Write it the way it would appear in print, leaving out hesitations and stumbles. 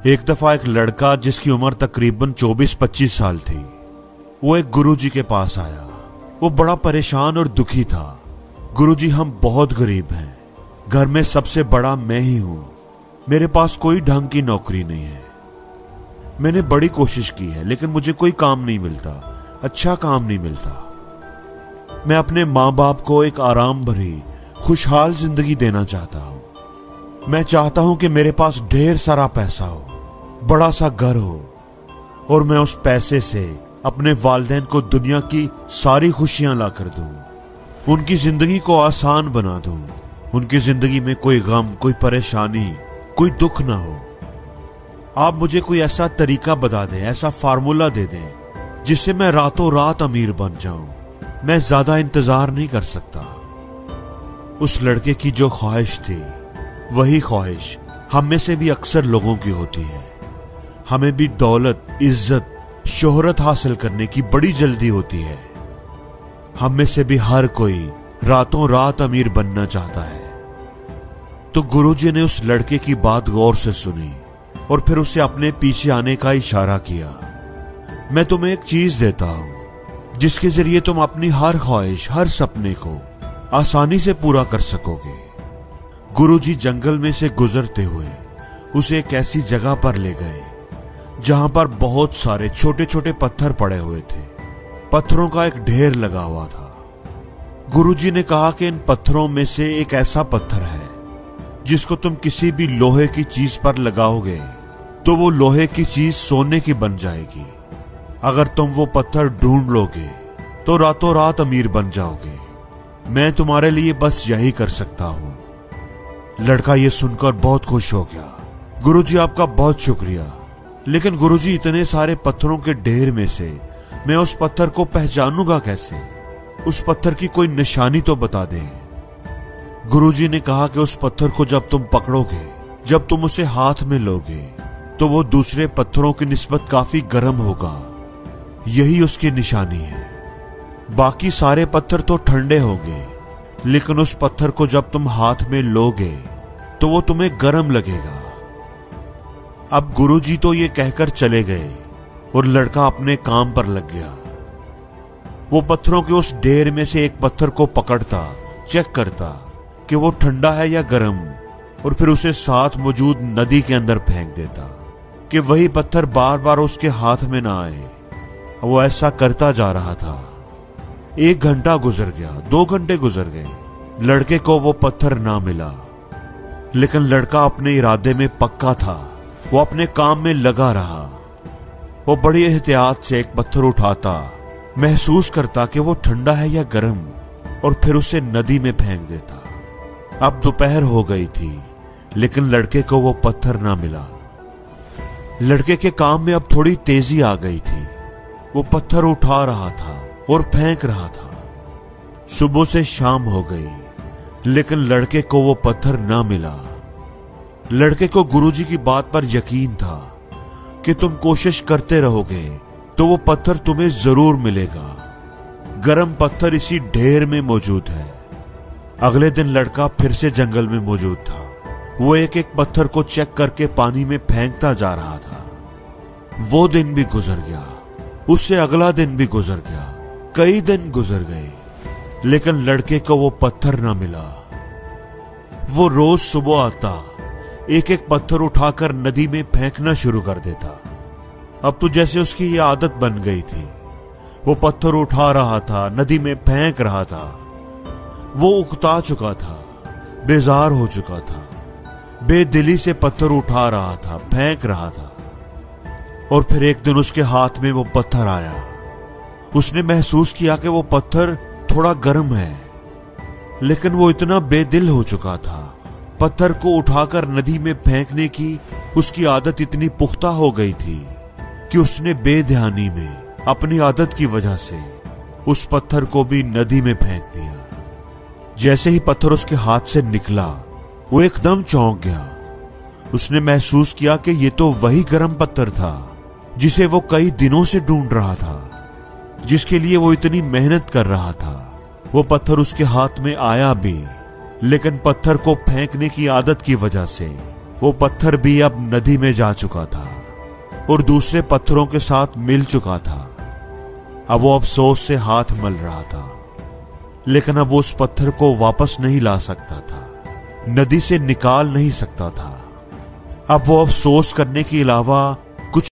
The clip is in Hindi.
एक दफा एक लड़का जिसकी उम्र तकरीबन 24-25 साल थी, वो एक गुरुजी के पास आया। वो बड़ा परेशान और दुखी था। गुरुजी, हम बहुत गरीब हैं। घर में सबसे बड़ा मैं ही हूं। मेरे पास कोई ढंग की नौकरी नहीं है। मैंने बड़ी कोशिश की है लेकिन मुझे कोई काम नहीं मिलता, अच्छा काम नहीं मिलता। मैं अपने माँ बाप को एक आराम भरी खुशहाल जिंदगी देना चाहता हूं। मैं चाहता हूं कि मेरे पास ढेर सारा पैसा हो, बड़ा सा घर हो और मैं उस पैसे से अपने वालिदैन को दुनिया की सारी खुशियां ला कर दूं, उनकी जिंदगी को आसान बना दूं, उनकी जिंदगी में कोई गम, कोई परेशानी, कोई दुख ना हो। आप मुझे कोई ऐसा तरीका बता दें, ऐसा फार्मूला दे दें जिससे मैं रातों रात अमीर बन जाऊं। मैं ज्यादा इंतजार नहीं कर सकता। उस लड़के की जो ख्वाहिश थी वही ख्वाहिश हम में से भी अक्सर लोगों की होती है। हमें भी दौलत, इज्जत, शोहरत हासिल करने की बड़ी जल्दी होती है। हम में से भी हर कोई रातों रात अमीर बनना चाहता है। तो गुरुजी ने उस लड़के की बात गौर से सुनी और फिर उसे अपने पीछे आने का इशारा किया। मैं तुम्हें एक चीज देता हूं जिसके जरिए तुम अपनी हर ख्वाहिश, हर सपने को आसानी से पूरा कर सकोगे। गुरुजी जंगल में से गुजरते हुए उसे एक ऐसी जगह पर ले गए जहां पर बहुत सारे छोटे छोटे पत्थर पड़े हुए थे। पत्थरों का एक ढेर लगा हुआ था। गुरुजी ने कहा कि इन पत्थरों में से एक ऐसा पत्थर है जिसको तुम किसी भी लोहे की चीज पर लगाओगे तो वो लोहे की चीज सोने की बन जाएगी। अगर तुम वो पत्थर ढूंढ लोगे तो रातों रात अमीर बन जाओगे। मैं तुम्हारे लिए बस यही कर सकता हूं। लड़का ये सुनकर बहुत खुश हो गया। गुरुजी, आपका बहुत शुक्रिया, लेकिन गुरुजी, इतने सारे पत्थरों के ढेर में से मैं उस पत्थर को पहचानूंगा कैसे? उस पत्थर की कोई निशानी तो बता दें। गुरुजी ने कहा कि उस पत्थर को जब तुम पकड़ोगे, जब तुम उसे हाथ में लोगे तो वो दूसरे पत्थरों की निस्बत काफी गर्म होगा। यही उसकी निशानी है। बाकी सारे पत्थर तो ठंडे होंगे लेकिन उस पत्थर को जब तुम हाथ में लोगे तो वो तुम्हें गर्म लगेगा। अब गुरुजी तो ये कहकर चले गए और लड़का अपने काम पर लग गया। वो पत्थरों के उस ढेर में से एक पत्थर को पकड़ता, चेक करता कि वो ठंडा है या गर्म, और फिर उसे साथ मौजूद नदी के अंदर फेंक देता कि वही पत्थर बार बार उसके हाथ में ना आए। वो ऐसा करता जा रहा था। 1 घंटा गुजर गया, 2 घंटे गुजर गए, लड़के को वो पत्थर ना मिला। लेकिन लड़का अपने इरादे में पक्का था। वो अपने काम में लगा रहा। वो बड़ी एहतियात से एक पत्थर उठाता, महसूस करता कि वो ठंडा है या गर्म, और फिर उसे नदी में फेंक देता। अब दोपहर हो गई थी लेकिन लड़के को वो पत्थर ना मिला। लड़के के काम में अब थोड़ी तेजी आ गई थी। वो पत्थर उठा रहा था और फेंक रहा था। सुबह से शाम हो गई लेकिन लड़के को वो पत्थर ना मिला। लड़के को गुरुजी की बात पर यकीन था कि तुम कोशिश करते रहोगे तो वो पत्थर तुम्हें जरूर मिलेगा। गर्म पत्थर इसी ढेर में मौजूद है। अगले दिन लड़का फिर से जंगल में मौजूद था। वो एक एक पत्थर को चेक करके पानी में फेंकता जा रहा था। वो दिन भी गुजर गया, उससे अगला दिन भी गुजर गया, कई दिन गुजर गए लेकिन लड़के को वो पत्थर ना मिला। वो रोज सुबह आता, एक एक पत्थर उठाकर नदी में फेंकना शुरू कर देता। अब तो जैसे उसकी ये आदत बन गई थी। वो पत्थर उठा रहा था, नदी में फेंक रहा था। वो उकता चुका था, बेजार हो चुका था, बेदिली से पत्थर उठा रहा था, फेंक रहा था। और फिर एक दिन उसके हाथ में वो पत्थर आया। उसने महसूस किया कि वो पत्थर थोड़ा गर्म है, लेकिन वो इतना बेदिल हो चुका था। पत्थर को उठाकर नदी में फेंकने की उसकी आदत इतनी पुख्ता हो गई थी कि उसने बेध्यानी में अपनी आदत की वजह से उस पत्थर को भी नदी में फेंक दिया। जैसे ही पत्थर उसके हाथ से निकला वो एकदम चौंक गया। उसने महसूस किया कि ये तो वही गर्म पत्थर था जिसे वो कई दिनों से ढूंढ रहा था, जिसके लिए वो इतनी मेहनत कर रहा था। वो पत्थर उसके हाथ में आया भी, लेकिन पत्थर को फेंकने की आदत की वजह से वो पत्थर भी अब नदी में जा चुका था और दूसरे पत्थरों के साथ मिल चुका था। अब वो अफसोस से हाथ मल रहा था, लेकिन अब वो उस पत्थर को वापस नहीं ला सकता था, नदी से निकाल नहीं सकता था। अब वो अफसोस करने के अलावा